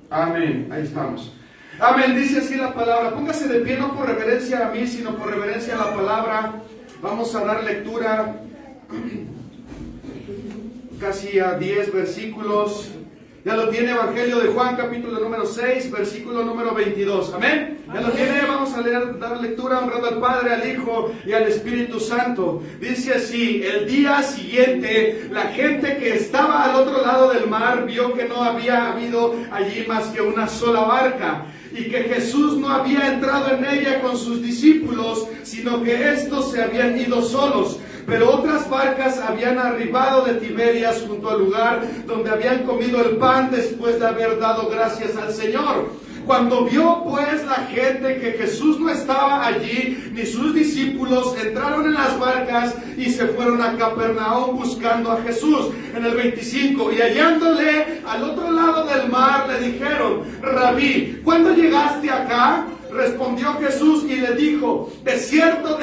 Amén, ahí estamos. Amén, dice así la palabra. Póngase de pie, no por reverencia a mí, sino por reverencia a la palabra. Vamos a dar lectura casi a 10 versículos. Ya lo tiene, Evangelio de Juan, capítulo número 6, versículo número 22. Amén. Ya lo tiene, vamos a leer, dar lectura honrando al Padre, al Hijo y al Espíritu Santo. Dice así: el día siguiente, la gente que estaba al otro lado del mar vio que no había habido allí más que una sola barca, y que Jesús no había entrado en ella con sus discípulos, sino que estos se habían ido solos. Pero otras barcas habían arribado de Tiberias junto al lugar donde habían comido el pan después de haber dado gracias al Señor. Cuando vio pues la gente que Jesús no estaba allí, ni sus discípulos, entraron en las barcas y se fueron a Capernaum buscando a Jesús. En el 25, y hallándole al otro lado del mar, le dijeron: Rabí, ¿cuándo llegaste acá? Respondió Jesús y le dijo: de cierto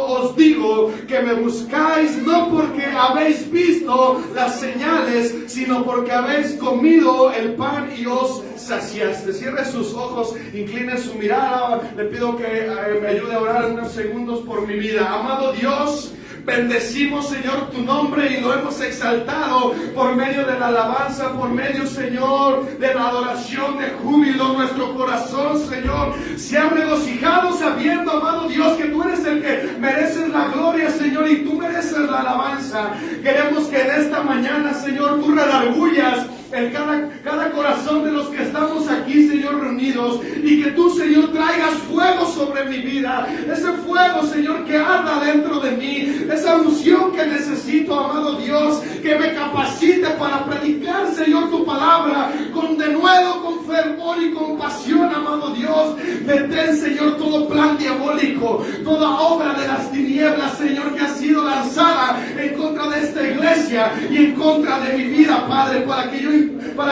os digo que me buscáis no porque habéis visto las señales, sino porque habéis comido el pan y os saciaste. Cierre sus ojos, incline su mirada. Le pido que me ayude a orar unos segundos por mi vida. Amado Dios, bendecimos, Señor, tu nombre y lo hemos exaltado por medio de la alabanza, por medio, Señor, de la adoración, de júbilo. Nuestro corazón, Señor, se ha regocijado sabiendo, amado Dios, que tú eres el que mereces la gloria, Señor, y tú mereces la alabanza. Queremos que en esta mañana, Señor, tú redargullas en cada corazón de los que estamos aquí, Señor, reunidos, y que tú, Señor, traigas fuego sobre mi vida, ese fuego, Señor, que arda dentro de mí, esa unción que necesito, amado Dios, que me capacite para predicar, Señor, tu palabra con denuedo, con fervor y con pasión, amado Dios. Detén, Señor, todo plan diabólico, toda obra de las tinieblas, Señor, que ha sido lanzada en contra de esta iglesia y en contra de mi vida, Padre, para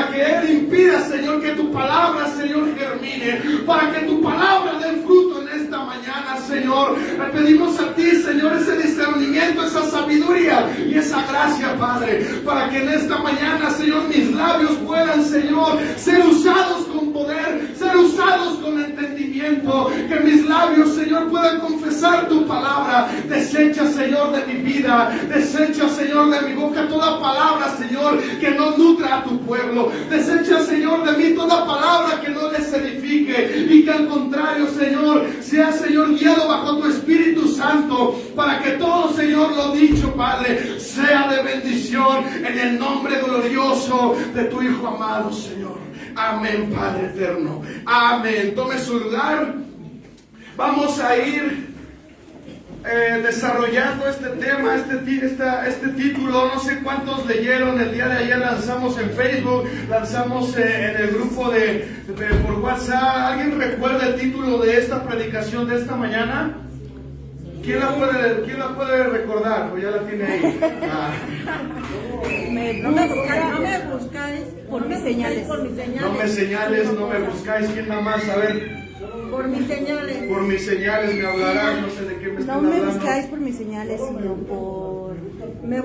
que Él impida, Señor, que tu palabra, Señor, germine, para que tu palabra dé fruto en esta mañana, Señor. Le pedimos a ti, Señor, ese discernimiento, esa sabiduría y esa gracia, Padre, para que en esta mañana, Señor, mis labios puedan, Señor, ser usados con poder, ser usados con entendimiento, que mis labios, Señor, puedan confesar tu palabra. Desecha, Señor, de mi vida, desecha, Señor, de mi boca toda palabra, Señor, que no nutra a tu pueblo. Desecha, Señor, de mí toda palabra que no les edifique, y que al contrario, Señor, sea, Señor, guiado bajo tu Espíritu Santo, para que todo, Señor, lo dicho, Padre, sea de bendición en el nombre glorioso de tu Hijo amado, Señor. Amén, Padre eterno. Amén. Tome su lugar. Vamos a ir desarrollando este tema, este título. No sé cuántos leyeron. El día de ayer lanzamos en Facebook, lanzamos en el grupo por WhatsApp. ¿Alguien recuerda el título de esta predicación de esta mañana? ¿Quién la puede recordar? ¿O ya la tiene ahí? No me buscáis por mis señales. No me señales, no me buscáis. ¿Quién nada más? A ver. Por mis señales. Por mis señales me hablarán. No sé de qué me están hablando. No me buscáis por mis señales, sino por... Me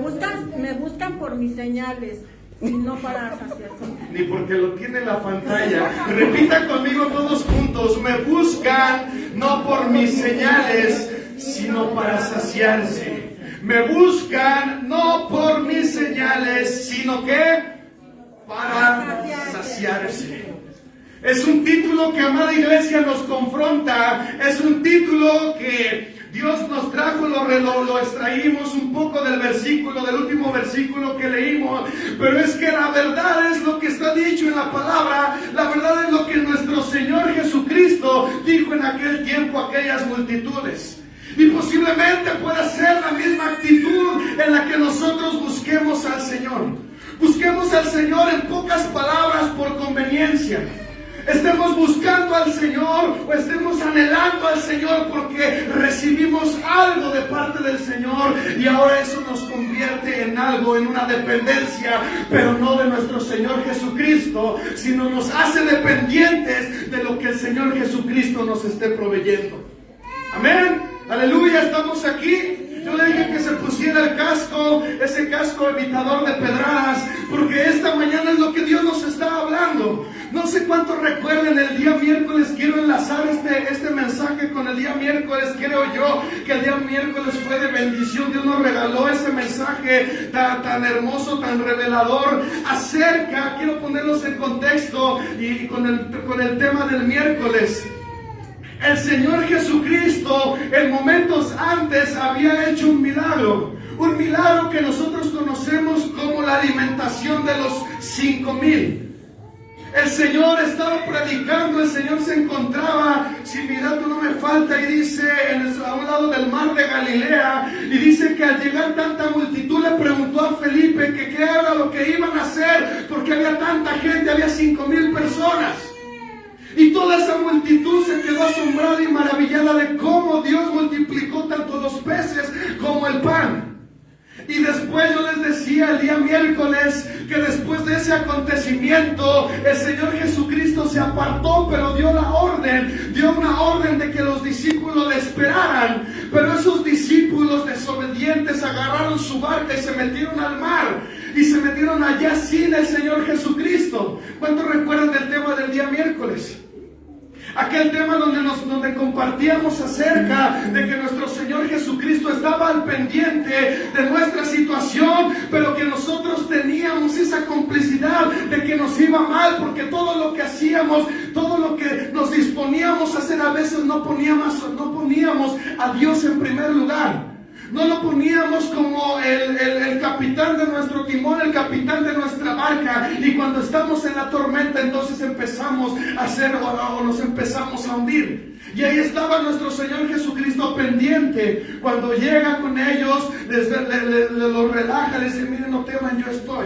buscan por mis señales, y no para saciarse. Ni porque lo tiene en la pantalla. Repita conmigo todos juntos. Me buscan no por mis señales, sino para saciarse. Me buscan no por mis señales, sino que para saciarse. Es un título que, amada iglesia, nos confronta. Es un título que Dios nos trajo, lo extraímos un poco del último versículo que leímos. Pero es que la verdad es lo que está dicho en la palabra. La verdad es lo que nuestro Señor Jesucristo dijo en aquel tiempo a aquellas multitudes. Y posiblemente pueda ser la misma actitud en la que nosotros busquemos al Señor. Busquemos al Señor en pocas palabras por conveniencia. Estemos buscando al Señor o estemos anhelando al Señor porque recibimos algo de parte del Señor, y ahora eso nos convierte en algo, en una dependencia, pero no de nuestro Señor Jesucristo, sino nos hace dependientes de lo que el Señor Jesucristo nos esté proveyendo. Amén. Aleluya, estamos aquí. Yo le dije que se pusiera el casco, ese casco evitador de pedradas, porque esta mañana es lo que Dios nos está hablando. No sé cuántos recuerden el día miércoles. Quiero enlazar este mensaje con el día miércoles. Creo yo que el día miércoles fue de bendición. Dios nos regaló ese mensaje tan hermoso, tan revelador acerca, quiero ponerlos en contexto y con el tema del miércoles. El Señor Jesucristo en momentos antes había hecho un milagro que nosotros conocemos como la alimentación de los 5,000. El Señor estaba predicando, el Señor se encontraba, si mi dato no me falta, y dice a un lado del mar de Galilea, y dice que al llegar tanta multitud le preguntó a Felipe que qué era lo que iban a hacer, porque había tanta gente, había 5,000 personas. Y toda esa multitud se quedó asombrada y maravillada de cómo Dios multiplicó tanto los peces como el pan. Y después yo les decía el día miércoles que después de ese acontecimiento el Señor Jesucristo se apartó, pero dio una orden de que los discípulos le esperaran. Pero esos discípulos desobedientes agarraron su barca y se metieron al mar y se metieron allá sin el Señor Jesucristo. ¿Cuántos recuerdan del tema del día miércoles? Aquel tema donde compartíamos acerca de que nuestro Señor Jesucristo estaba al pendiente de nuestra situación, pero que nosotros teníamos esa complicidad de que nos iba mal, porque todo lo que hacíamos, todo lo que nos disponíamos a hacer, a veces no poníamos a Dios en primer lugar. No lo poníamos como el capitán de nuestro timón, el capitán de nuestra barca. Y cuando estamos en la tormenta, entonces empezamos a hacer o nos empezamos a hundir. Y ahí estaba nuestro Señor Jesucristo pendiente. Cuando llega con ellos, los relaja, les dice: miren, no teman, yo estoy.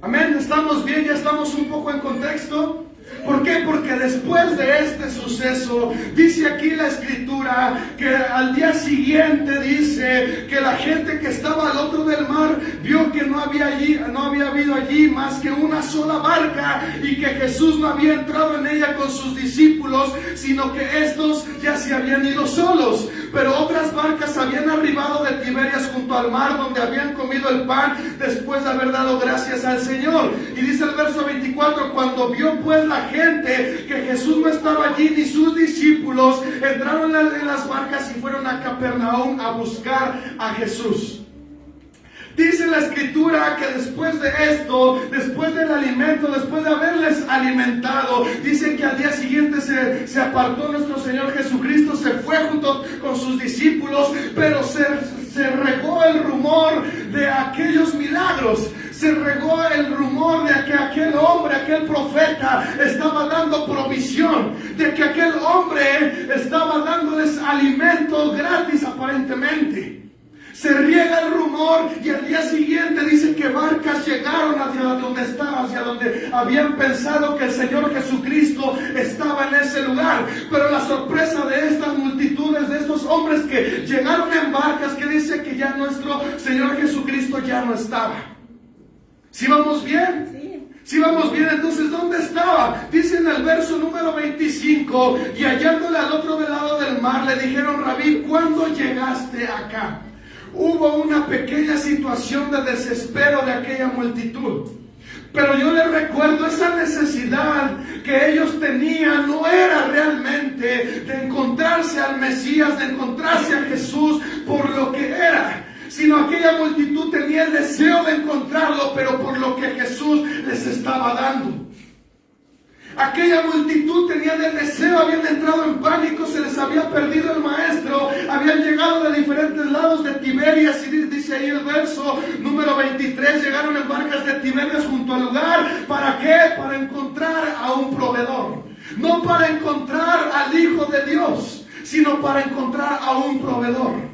Amén, estamos bien, ya estamos un poco en contexto. ¿Por qué? Porque después de este suceso, dice aquí la Escritura que al día siguiente dice que la gente que estaba al otro del mar vio que no había habido allí más que una sola barca, y que Jesús no había entrado en ella con sus discípulos, sino que estos ya se habían ido solos. Pero otras barcas habían arribado de Tiberias junto al mar, donde habían comido el pan después de haber dado gracias al Señor. Y dice el verso 24: cuando vio pues la gente que Jesús no estaba allí ni sus discípulos, entraron en las barcas y fueron a Capernaum a buscar a Jesús. Dice la Escritura que después de esto, después del alimento, después de haberles alimentado, dice que al día siguiente se apartó nuestro Señor Jesucristo, se fue junto con sus discípulos, pero se regó el rumor de aquellos milagros. Se regó el rumor de que aquel hombre, aquel profeta estaba dando provisión, de que aquel hombre estaba dándoles alimento gratis aparentemente. Se riega el rumor y al día siguiente dice que barcas llegaron hacia donde habían pensado que el Señor Jesucristo estaba en ese lugar. Pero la sorpresa de estas multitudes, de estos hombres que llegaron en barcas, que dice que ya nuestro Señor Jesucristo ya no estaba. ¿Sí vamos bien? Sí. Si vamos bien, entonces ¿dónde estaba? Dice en el verso número 25: y hallándole al otro lado del mar, le dijeron: Rabí, ¿cuándo llegaste acá? Hubo una pequeña situación de desespero de aquella multitud. Pero yo les recuerdo, esa necesidad que ellos tenían no era realmente de encontrarse al Mesías, de encontrarse a Jesús por lo que era, sino aquella multitud tenía el deseo de encontrarlo, pero por lo que Jesús les estaba dando. Aquella multitud tenía el deseo, habían entrado en pánico, se les había perdido el maestro, habían llegado de diferentes lados de Tiberias, y dice ahí el verso número 23, llegaron en barcas de Tiberias junto al lugar. ¿Para qué? Para encontrar a un proveedor. No para encontrar al Hijo de Dios, sino para encontrar a un proveedor.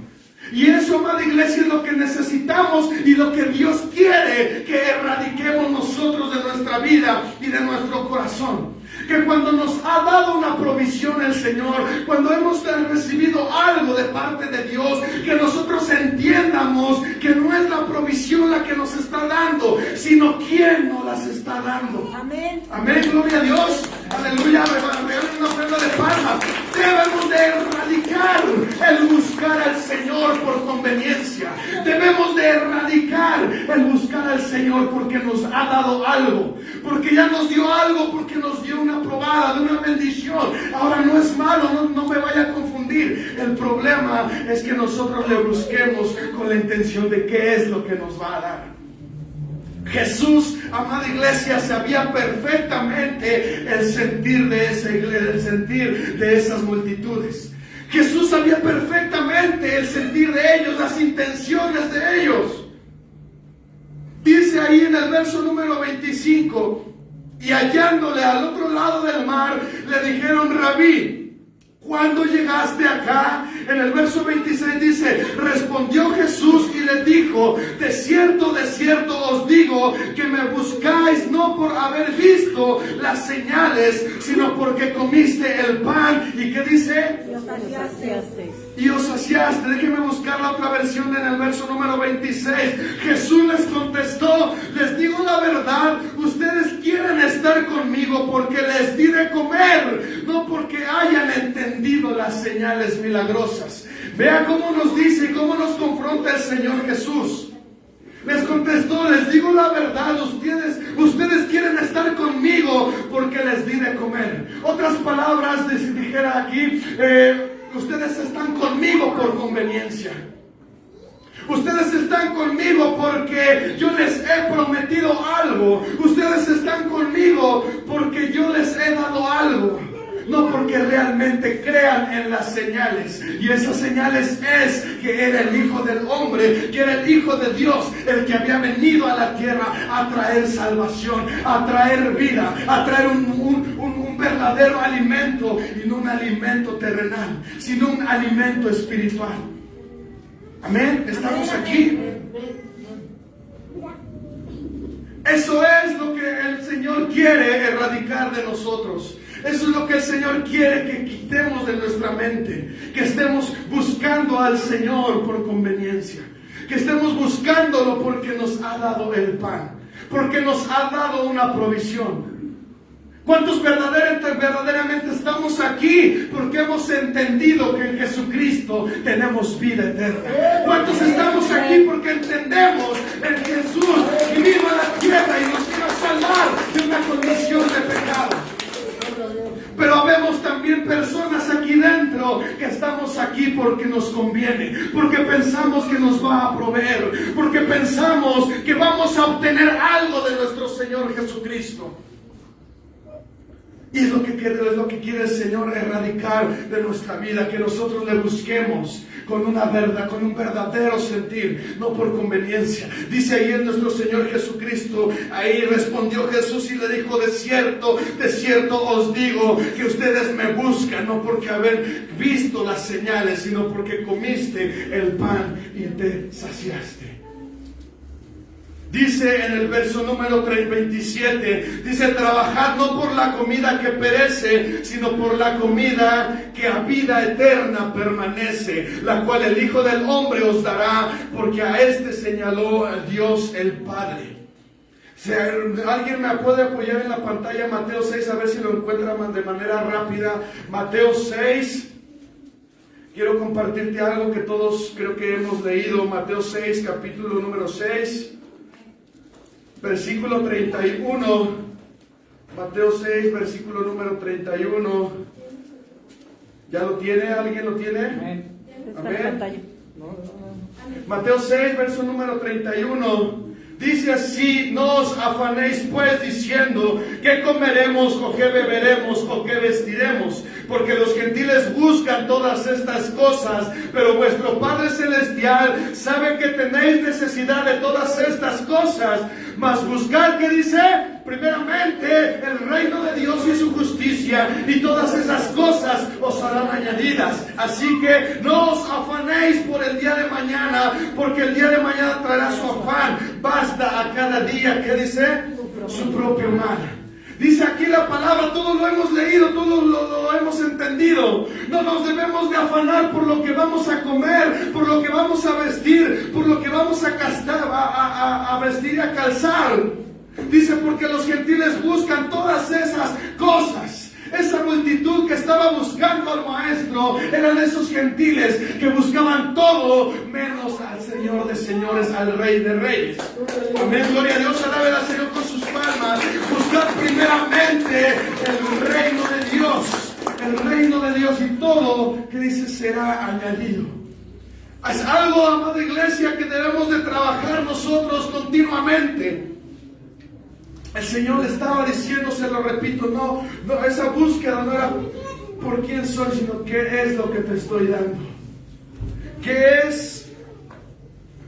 Y eso, amada iglesia, es lo que necesitamos y lo que Dios quiere que erradiquemos nosotros de nuestra vida y de nuestro corazón. Que cuando nos ha dado una provisión el Señor, cuando hemos recibido algo de parte de Dios, que nosotros entiendamos que no es la provisión la que nos está dando, sino quién nos las está dando. Amén. Amén, gloria a Dios. Aleluya, regalen una ofrenda de palmas. debemos de erradicar el buscar al Señor por conveniencia. Debemos de erradicar el buscar al Señor porque nos ha dado algo, porque ya nos dio algo, porque nos dio una probada, de una bendición. Ahora no es malo, no me vaya a confundir. El problema es que nosotros le busquemos con la intención de qué es lo que nos va a dar. Jesús, amada iglesia, sabía perfectamente el sentir de esa iglesia, el sentir de esas multitudes. Jesús sabía perfectamente el sentir de ellos, las intenciones de ellos. Dice ahí en el verso número 25, y hallándole al otro lado del mar, le dijeron: Rabí, ¿cuándo llegaste acá? En el verso 26 dice: respondió Jesús y les dijo: de cierto os digo que me buscáis no por haber visto las señales, sino porque comiste el pan. ¿Y qué dice? Y os saciaste. Déjenme buscar la otra versión en el verso número 26. Jesús les contestó: les digo la verdad, ustedes quieren estar conmigo porque les di de comer, no porque hayan entendido las señales milagrosas. Vea cómo nos dice y cómo nos confronta el Señor Jesús. Les contestó: les digo la verdad, ustedes quieren estar conmigo porque les di de comer. Otras palabras, dijera aquí, ustedes están conmigo por conveniencia. Ustedes están conmigo porque yo les he prometido algo. Ustedes están conmigo porque yo les he dado algo. No porque realmente crean en las señales. Y esas señales es que era el Hijo del Hombre, que era el Hijo de Dios, el que había venido a la tierra a traer salvación, a traer vida, a traer un verdadero alimento, y no un alimento terrenal, sino un alimento espiritual. Amén. Estamos aquí. Eso es lo que el Señor quiere erradicar de nosotros. Eso es lo que el Señor quiere que quitemos de nuestra mente. Que estemos buscando al Señor por conveniencia. Que estemos buscándolo porque nos ha dado el pan. Porque nos ha dado una provisión. ¿Cuántos verdaderamente estamos aquí porque hemos entendido que en Jesucristo tenemos vida eterna? ¿Cuántos estamos aquí porque entendemos en Jesús que vino a la tierra y nos vino a salvar de una condición de pecado? Pero habemos también personas aquí dentro que estamos aquí porque nos conviene, porque pensamos que nos va a proveer, porque pensamos que vamos a obtener algo de nuestro Señor Jesucristo. Y es lo que quiere el Señor erradicar de nuestra vida, que nosotros le busquemos con una verdad, con un verdadero sentir, no por conveniencia. Dice ahí en nuestro Señor Jesucristo, ahí respondió Jesús y le dijo: de cierto os digo que ustedes me buscan, no porque haber visto las señales, sino porque comiste el pan y te saciaste. Dice en el verso número 27, dice: trabajad no por la comida que perece, sino por la comida que a vida eterna permanece, la cual el Hijo del Hombre os dará, porque a este señaló a Dios el Padre. Si alguien me puede apoyar en la pantalla Mateo 6, a ver si lo encuentran de manera rápida. Mateo 6. Quiero compartirte algo que todos creo que hemos leído. Mateo 6, capítulo número 6. Versículo 31, Mateo 6, versículo número 31. ¿Ya lo tiene? ¿Alguien lo tiene? Amén. Mateo 6, verso número 31. Dice así: no os afanéis pues diciendo qué comeremos o qué beberemos o qué vestiremos, porque los gentiles buscan todas estas cosas, pero vuestro Padre Celestial sabe que tenéis necesidad de todas estas cosas. Mas buscad, ¿qué dice? Primeramente el reino de Dios y su justicia, y todas esas cosas os serán añadidas. Así que no os afanéis por el día de mañana, porque el día de mañana traerá su afán. Basta a cada día, ¿qué dice? Su propio mal. Dice aquí la palabra, todo lo hemos leído, todo lo hemos entendido. No nos debemos de afanar por lo que vamos a comer, por lo que vamos a vestir, por lo que vamos a vestir y a calzar. Dice: porque los gentiles buscan todas esas cosas. Esa multitud que estaba buscando al maestro eran esos gentiles que buscaban todo menos al Señor de señores, al Rey de reyes. Amén, gloria a Dios, alabe al Señor con sus palmas. Buscar primeramente el reino de Dios, el reino de Dios, y todo que dice será añadido. Es algo, amada iglesia, que debemos de trabajar nosotros continuamente. El Señor le estaba diciendo, se lo repito, no, esa búsqueda no era por quién soy, sino qué es lo que te estoy dando. ¿Qué es?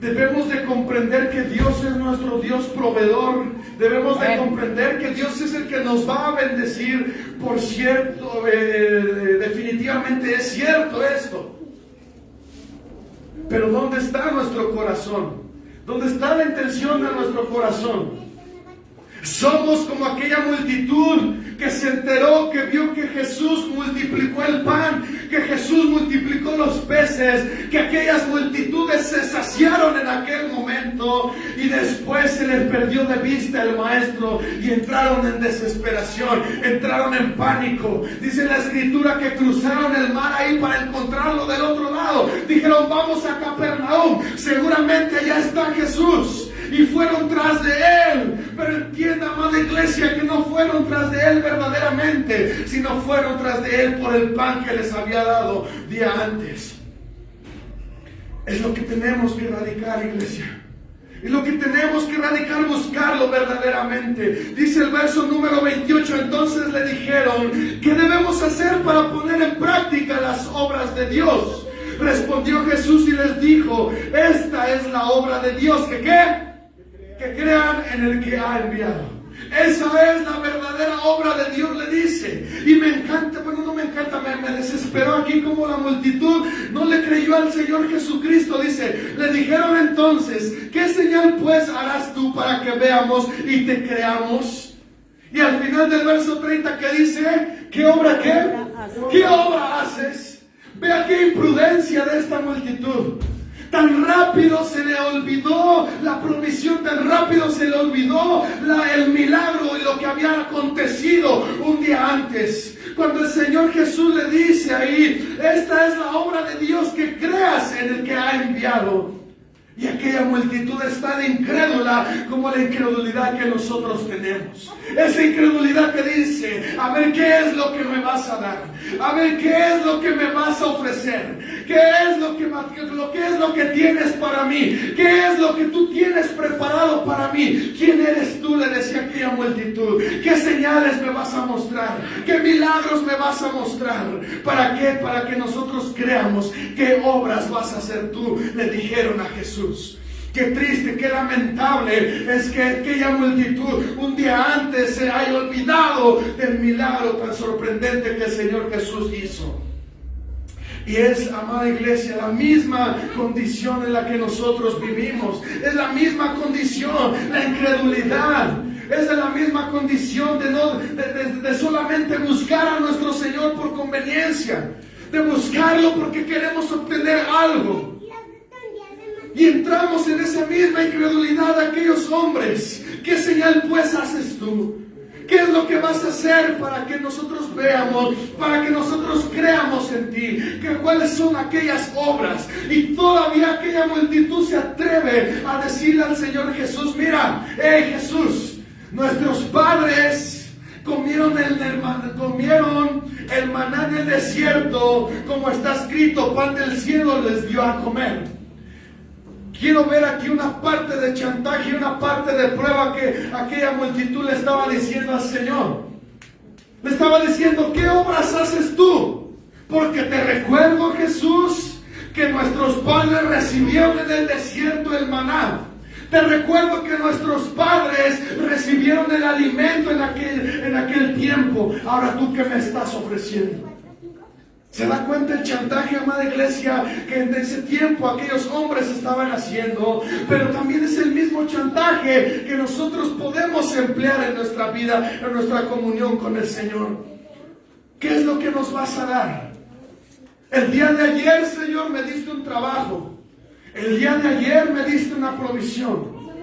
Debemos de comprender que Dios es nuestro Dios proveedor. Debemos de comprender que Dios es el que nos va a bendecir. Por cierto, definitivamente es cierto esto. Pero ¿dónde está nuestro corazón? ¿Dónde está la intención de nuestro corazón? Somos como aquella multitud que se enteró, que vio que Jesús multiplicó el pan, que Jesús multiplicó los peces, que aquellas multitudes se saciaron en aquel momento y después se les perdió de vista el maestro y entraron en desesperación, entraron en pánico. Dice la escritura que cruzaron el mar ahí para encontrarlo del otro lado. Dijeron, vamos a Capernaum, seguramente allá está Jesús. Y fueron tras de él. Pero entienda, amada iglesia, que no fueron tras de él verdaderamente, sino fueron tras de él por el pan que les había dado día antes. Es lo que tenemos que erradicar, iglesia. Es lo que tenemos que erradicar, buscarlo verdaderamente. Dice el verso número 28, entonces le dijeron, ¿qué debemos hacer para poner en práctica las obras de Dios? Respondió Jesús y les dijo, esta es la obra de Dios, ¿que qué? Que crean en el que ha enviado. Esa es la verdadera obra de Dios, le dice. Y me encanta, bueno, no me encanta, me desesperó aquí como la multitud no le creyó al Señor Jesucristo. Dice, le dijeron entonces, ¿qué señal pues harás tú para que veamos y te creamos? Y al final del verso 30 que dice, ¿qué obra qué? ¿Qué obra haces? Vea qué imprudencia de esta multitud. Tan rápido se le olvidó la provisión, tan rápido se le olvidó el milagro y lo que había acontecido un día antes. Cuando el Señor Jesús le dice ahí, esta es la obra de Dios, que creas en el que ha enviado. Y aquella multitud es tan incrédula como la incredulidad que nosotros tenemos. Esa incredulidad que dice, a ver qué es lo que me vas a dar, a ver qué es lo que me vas a ofrecer, qué es lo que tienes para mí, qué es lo que tú tienes preparado para mí. ¿Quién eres tú?, le decía aquella multitud. ¿Qué señales me vas a mostrar? ¿Qué milagros me vas a mostrar? ¿Para qué? Para que nosotros creamos. ¿Qué obras vas a hacer tú?, le dijeron a Jesús. Qué triste, qué lamentable es que aquella multitud un día antes se haya olvidado del milagro tan sorprendente que el Señor Jesús hizo. Y es, amada iglesia, la misma condición en la que nosotros vivimos. Es la misma condición, la incredulidad. Es la misma condición de solamente buscar a nuestro Señor por conveniencia, de buscarlo porque queremos obtener algo. Y entramos en esa misma incredulidad de aquellos hombres. ¿Qué señal pues haces tú? ¿Qué es lo que vas a hacer para que nosotros veamos, para que nosotros creamos en ti? ¿Cuáles son aquellas obras? Y todavía aquella multitud se atreve a decirle al Señor Jesús, mira, Jesús, nuestros padres comieron el maná en el desierto, como está escrito, pan del cielo les dio a comer. Quiero ver aquí una parte de chantaje y una parte de prueba que aquella multitud le estaba diciendo al Señor. Le estaba diciendo, ¿qué obras haces tú? Porque te recuerdo, Jesús, que nuestros padres recibieron en el desierto el maná. Te recuerdo que nuestros padres recibieron el alimento en aquel tiempo. Ahora, ¿tú qué me estás ofreciendo? ¿Se da cuenta el chantaje, amada iglesia, que en ese tiempo aquellos hombres estaban haciendo? Pero también es el mismo chantaje que nosotros podemos emplear en nuestra vida, en nuestra comunión con el Señor. ¿Qué es lo que nos vas a dar? El día de ayer, Señor, me diste un trabajo. El día de ayer me diste una provisión.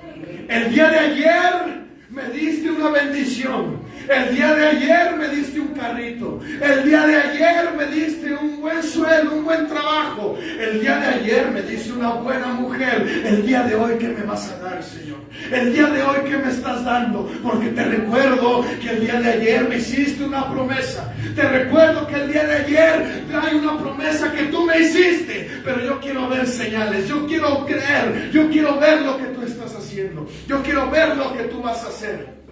El día de ayer Me diste una bendición. El día de ayer me diste un carrito. El día de ayer me diste un buen sueldo, un buen trabajo. El día de ayer me diste una buena mujer. El día de hoy, ¿qué me vas a dar, Señor? El día de hoy, ¿qué me estás dando? Porque te recuerdo que el día de ayer me hiciste una promesa. Te recuerdo que el día de ayer hay una promesa que tú me hiciste. Pero yo quiero ver señales. Yo quiero creer. Yo quiero ver lo que tú estás haciendo. Yo quiero ver lo que tú vas a hacer.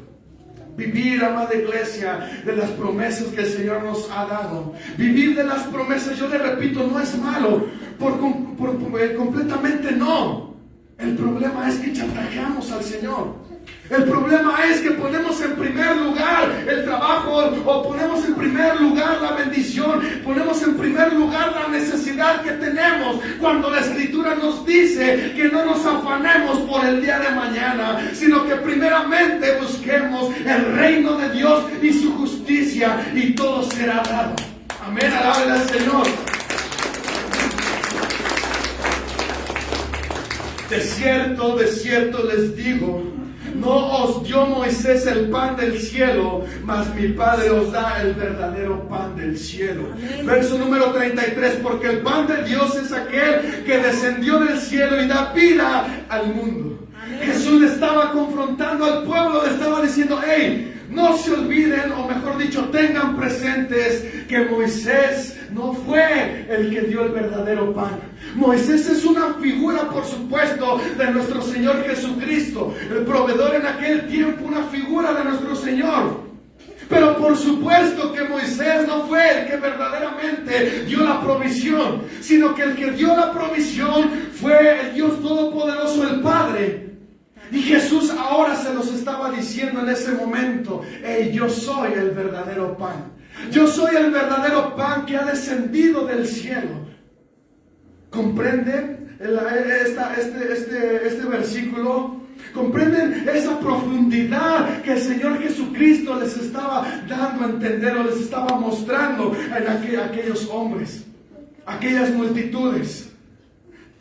Vivir, amada iglesia, de las promesas que el Señor nos ha dado. Vivir de las promesas, yo le repito, no es malo. Completamente no. El problema es que chantajeamos al Señor. El problema es que ponemos en primer lugar el trabajo, o ponemos en primer lugar la bendición, ponemos en primer lugar la necesidad que tenemos, cuando la Escritura nos dice que no nos afanemos por el día de mañana, sino que primeramente busquemos el reino de Dios y su justicia, y todo será dado. Amén, alaben al Señor. De cierto les digo, no os dio Moisés el pan del cielo, mas mi Padre os da el verdadero pan del cielo. Amén. Verso número 33, porque el pan de Dios es aquel que descendió del cielo y da vida al mundo. Amén. Jesús le estaba confrontando al pueblo, le estaba diciendo, hey, no se olviden, o mejor dicho, tengan presentes que Moisés no fue el que dio el verdadero pan. Moisés es una figura, por supuesto, de nuestro Señor Jesucristo. El proveedor en aquel tiempo, una figura de nuestro Señor. Pero por supuesto que Moisés no fue el que verdaderamente dio la provisión, sino que el que dio la provisión fue el Dios Todopoderoso, el Padre. Y Jesús ahora se los estaba diciendo en ese momento, hey, yo soy el verdadero pan. Yo soy el verdadero pan que ha descendido del cielo. ¿Comprenden este versículo? ¿Comprenden esa profundidad que el Señor Jesucristo les estaba dando a entender, o les estaba mostrando en aquellos hombres, aquellas multitudes?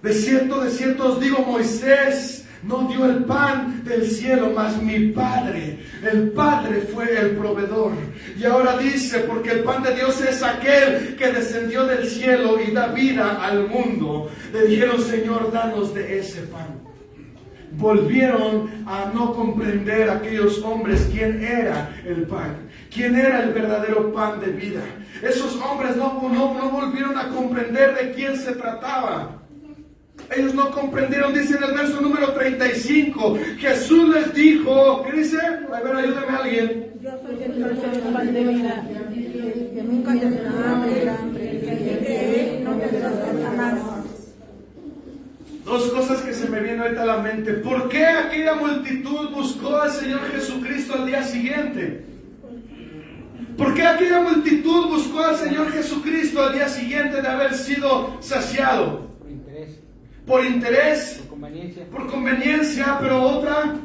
De cierto os digo, Moisés no dio el pan del cielo, mas mi Padre. El Padre fue el proveedor. Y ahora dice, porque el pan de Dios es aquel que descendió del cielo y da vida al mundo. Le dijeron, Señor, danos de ese pan. Volvieron a no comprender aquellos hombres quién era el pan, quién era el verdadero pan de vida. Esos hombres no volvieron a comprender de quién se trataba. Ellos no comprendieron, dice en el verso número 35, Jesús les dijo, ¿qué dice? A ver, ayúdame a alguien. Yo soy el pan de vida, que nunca tendrá hambre, que no tendrá sed jamás. Dos cosas que se me vienen ahorita a la mente. ¿Por qué aquella multitud buscó al Señor Jesucristo al día siguiente? ¿Por qué aquella multitud buscó al Señor Jesucristo al día siguiente de haber sido saciado? Por interés, por conveniencia, pero otra,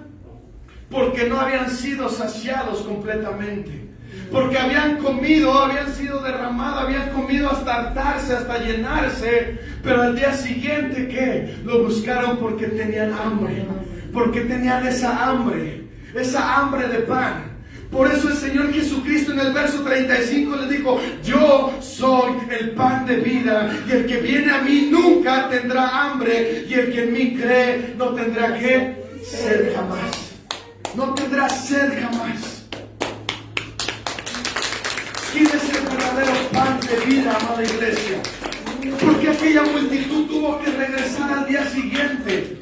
porque no habían sido saciados completamente. Porque habían comido, habían sido derramados, habían comido hasta hartarse, hasta llenarse, pero al día siguiente, ¿qué? Lo buscaron porque tenían hambre, porque tenían esa hambre de pan. Por eso el Señor Jesucristo en el verso 35 le dijo, yo soy el pan de vida, y el que viene a mí nunca tendrá hambre, y el que en mí cree no tendrá ¿qué? Sed jamás. No tendrá sed jamás. ¿Quién es el verdadero pan de vida, amada iglesia? Porque aquella multitud tuvo que regresar al día siguiente.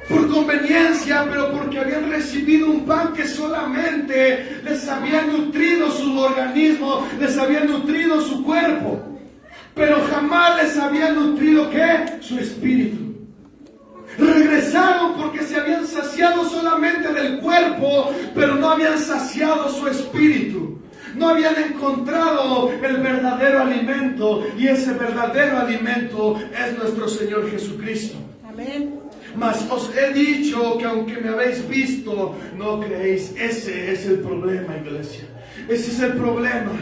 Por conveniencia, pero porque habían recibido un pan que solamente les había nutrido su organismo, les había nutrido su cuerpo, pero jamás les había nutrido ¿qué? Su espíritu. Regresaron porque se habían saciado solamente del cuerpo, pero no habían saciado su espíritu. No habían encontrado el verdadero alimento, y ese verdadero alimento es nuestro Señor Jesucristo. Amén. Mas os he dicho que aunque me habéis visto, no creéis. Ese es el problema, iglesia. Ese es el problema.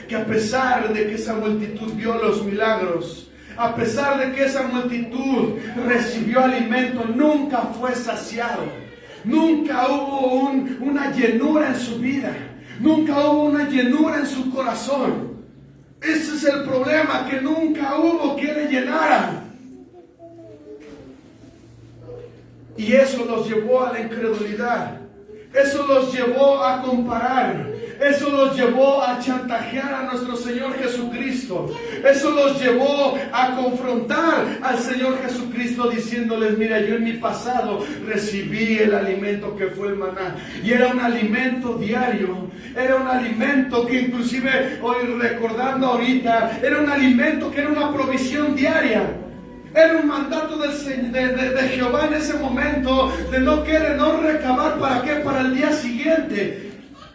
Que a pesar de que esa multitud vio los milagros, a pesar de que esa multitud recibió alimento, nunca fue saciado. Nunca hubo una llenura en su vida. Nunca hubo una llenura en su corazón. Ese es el problema, que nunca hubo quien le llenara. Y eso los llevó a la incredulidad. Eso los llevó a comparar. Eso los llevó a chantajear a nuestro Señor Jesucristo. Eso los llevó a confrontar al Señor Jesucristo diciéndoles: mira, yo en mi pasado recibí el alimento que fue el maná. Y era un alimento diario. Era un alimento que inclusive, hoy recordando ahorita, era un alimento que era una provisión diaria. Era un mandato de Jehová en ese momento de no recabar. ¿Para qué? Para el día siguiente.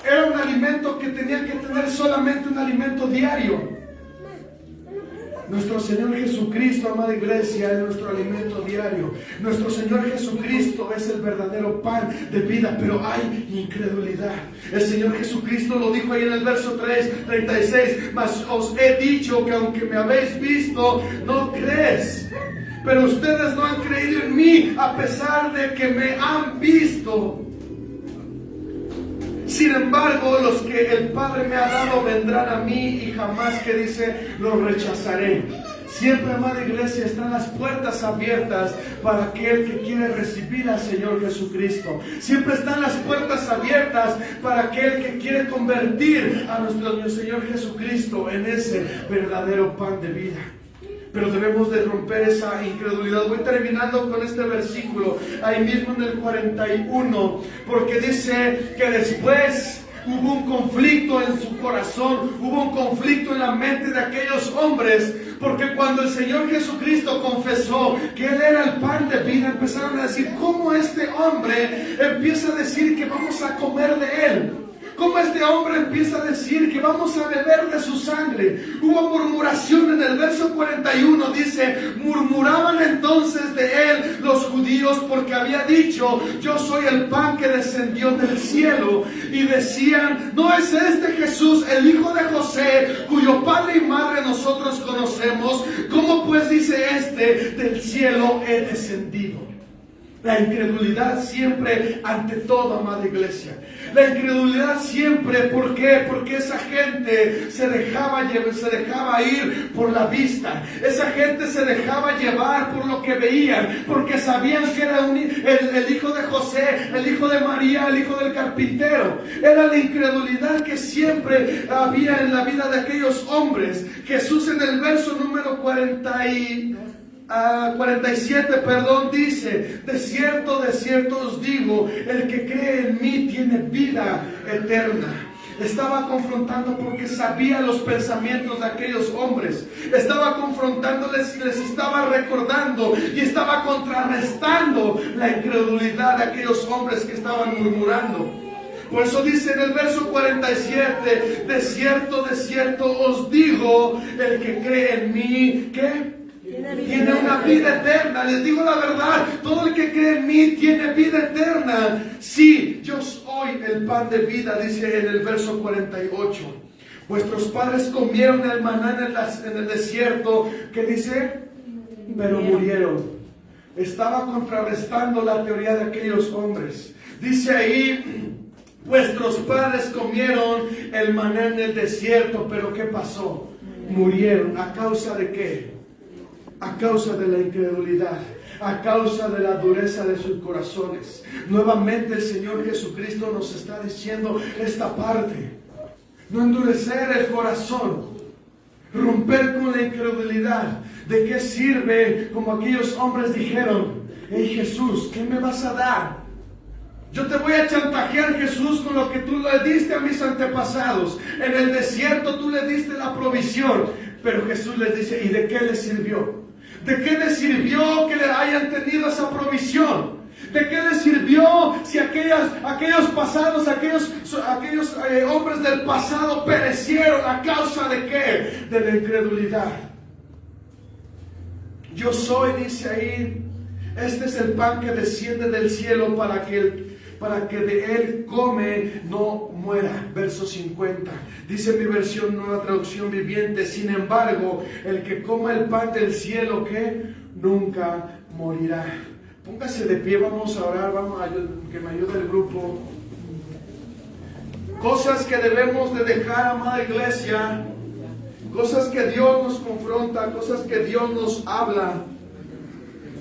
Era un alimento que tenía que tener solamente un alimento diario. Nuestro Señor Jesucristo, amada iglesia, es nuestro alimento diario. Nuestro Señor Jesucristo es el verdadero pan de vida, pero hay incredulidad. El Señor Jesucristo lo dijo ahí en el verso 36: mas os he dicho que aunque me habéis visto, no creéis. Pero ustedes no han creído en mí a pesar de que me han visto. Sin embargo, los que el Padre me ha dado vendrán a mí y jamás, que dice, los rechazaré. Siempre, amada iglesia, están las puertas abiertas para aquel que quiere recibir al Señor Jesucristo. Siempre están las puertas abiertas para aquel que quiere convertir a nuestro Señor Jesucristo en ese verdadero pan de vida. Pero debemos de romper esa incredulidad. Voy terminando con este versículo, ahí mismo en el 41, porque dice que después hubo un conflicto en su corazón, hubo un conflicto en la mente de aquellos hombres, porque cuando el Señor Jesucristo confesó que Él era el pan de vida, empezaron a decir: ¿cómo este hombre empieza a decir que vamos a comer de Él? ¿Cómo este hombre empieza a decir que vamos a beber de su sangre? Hubo murmuración en el verso 41, dice: murmuraban entonces de él los judíos porque había dicho: yo soy el pan que descendió del cielo. Y decían: ¿no es este Jesús, el hijo de José, cuyo padre y madre nosotros conocemos? ¿Cómo pues dice este: del cielo he descendido? La incredulidad siempre ante todo, amada iglesia. La incredulidad siempre, ¿por qué? Porque esa gente se dejaba ir por la vista. Esa gente se dejaba llevar por lo que veían, porque sabían que era el hijo de José, el hijo de María, el hijo del carpintero. Era la incredulidad que siempre había en la vida de aquellos hombres. Jesús en el verso número 47, dice: de cierto os digo, el que cree en mí tiene vida eterna. Estaba confrontando porque sabía los pensamientos de aquellos hombres. Estaba confrontándoles y les estaba recordando y estaba contrarrestando la incredulidad de aquellos hombres que estaban murmurando. Por eso dice en el verso 47: de cierto os digo, el que cree en mí, ¿qué? Tiene una vida eterna. Les digo la verdad, todo el que cree en mí tiene vida eterna. Sí, yo soy el pan de vida, dice en el verso 48. Vuestros padres comieron el maná en el desierto, ¿qué dice? Pero murieron. Estaba contrarrestando la teoría de aquellos hombres. Dice ahí: vuestros padres comieron el maná en el desierto, pero ¿qué pasó? Murieron. ¿A causa de qué? A causa de la incredulidad, a causa de la dureza de sus corazones. Nuevamente el Señor Jesucristo nos está diciendo esta parte: no endurecer el corazón, romper con la incredulidad. ¿De qué sirve? Como aquellos hombres dijeron: hey Jesús, ¿qué me vas a dar? Yo te voy a chantajear, Jesús, con lo que tú le diste a mis antepasados. En el desierto tú le diste la provisión. Pero Jesús les dice: ¿y de qué les sirvió? ¿De qué les sirvió que le hayan tenido esa provisión? ¿De qué les sirvió si aquellos hombres del pasado perecieron? ¿A causa de qué? De la incredulidad. Yo soy, dice ahí, este es el pan que desciende del cielo para que de él come no muera. Verso 50. Dice mi versión, Nueva Traducción Viviente: sin embargo, el que coma el pan del cielo, ¿qué? Nunca morirá. Póngase de pie, vamos a orar, vamos a que me ayude el grupo. Cosas que debemos de dejar, amada iglesia, cosas que Dios nos confronta, cosas que Dios nos habla,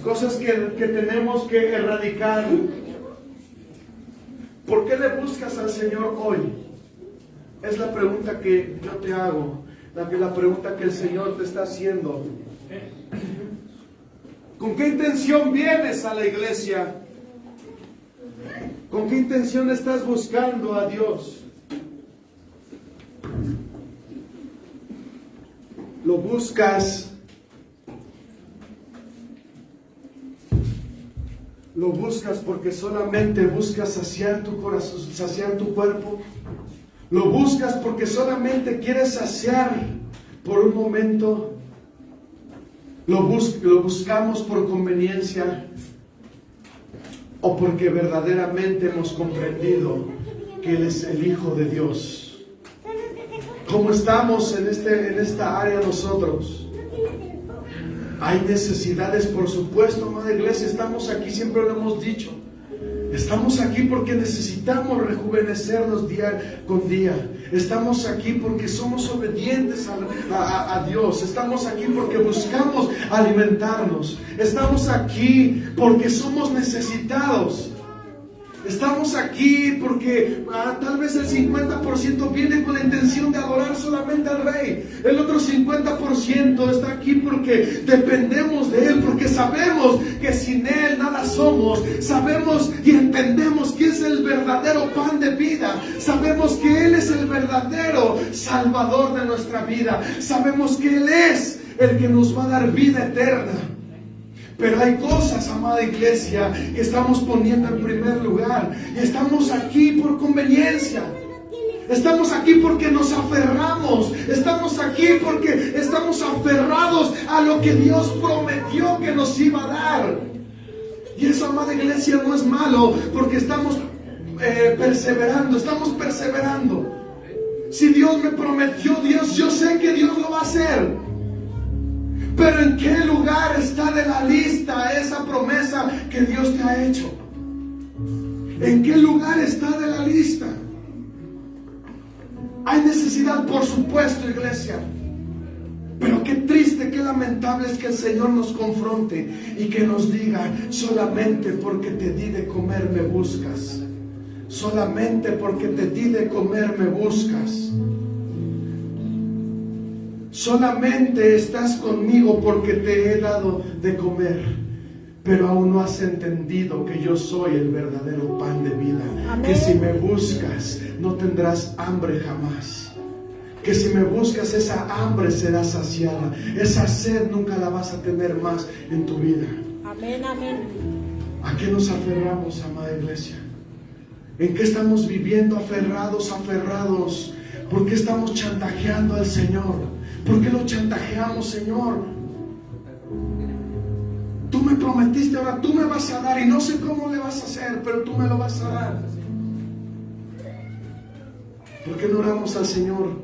cosas que tenemos que erradicar. ¿Por qué le buscas al Señor hoy? Es la pregunta que yo te hago, la pregunta que el Señor te está haciendo. ¿Con qué intención vienes a la iglesia? ¿Con qué intención estás buscando a Dios? ¿Lo buscas? ¿Lo buscas porque solamente buscas saciar tu corazón, saciar tu cuerpo? ¿Lo buscas porque solamente quieres saciar por un momento? ¿Lo buscamos por conveniencia? ¿O porque verdaderamente hemos comprendido que Él es el Hijo de Dios? ¿Cómo estamos en esta área nosotros? Hay necesidades, por supuesto, amada iglesia. Estamos aquí, siempre lo hemos dicho. Estamos aquí porque necesitamos rejuvenecernos día con día. Estamos aquí porque somos obedientes a Dios. Estamos aquí porque buscamos alimentarnos. Estamos aquí porque somos necesitados. Estamos aquí porque tal vez el 50% viene con la intención de adorar solamente al Rey. El otro 50% está aquí porque dependemos de Él, porque sabemos que sin Él nada somos. Sabemos y entendemos que es el verdadero pan de vida. Sabemos que Él es el verdadero Salvador de nuestra vida. Sabemos que Él es el que nos va a dar vida eterna. Pero hay cosas, amada iglesia, que estamos poniendo en primer lugar. Y estamos aquí por conveniencia. Estamos aquí porque nos aferramos. Estamos aquí porque estamos aferrados a lo que Dios prometió que nos iba a dar. Y eso, amada iglesia, no es malo, porque estamos perseverando. Estamos perseverando. Si Dios me prometió, yo sé que Dios lo va a hacer. Pero ¿en qué lugar está de la lista esa promesa que Dios te ha hecho? ¿En qué lugar está de la lista? Hay necesidad, por supuesto, iglesia. Pero qué triste, qué lamentable es que el Señor nos confronte y que nos diga: solamente porque te di de comer me buscas. Solamente porque te di de comer me buscas. Solamente estás conmigo porque te he dado de comer, pero aún no has entendido que yo soy el verdadero pan de vida. Amén. Que si me buscas no tendrás hambre jamás. Que si me buscas esa hambre será saciada. Esa sed nunca la vas a tener más en tu vida. Amén, amén. ¿A qué nos aferramos, amada iglesia? ¿En qué estamos viviendo aferrados? ¿Por qué estamos chantajeando al Señor? ¿Por qué lo chantajeamos, Señor? Tú me prometiste, ahora tú me vas a dar, y no sé cómo le vas a hacer, pero tú me lo vas a dar. ¿Por qué no oramos al Señor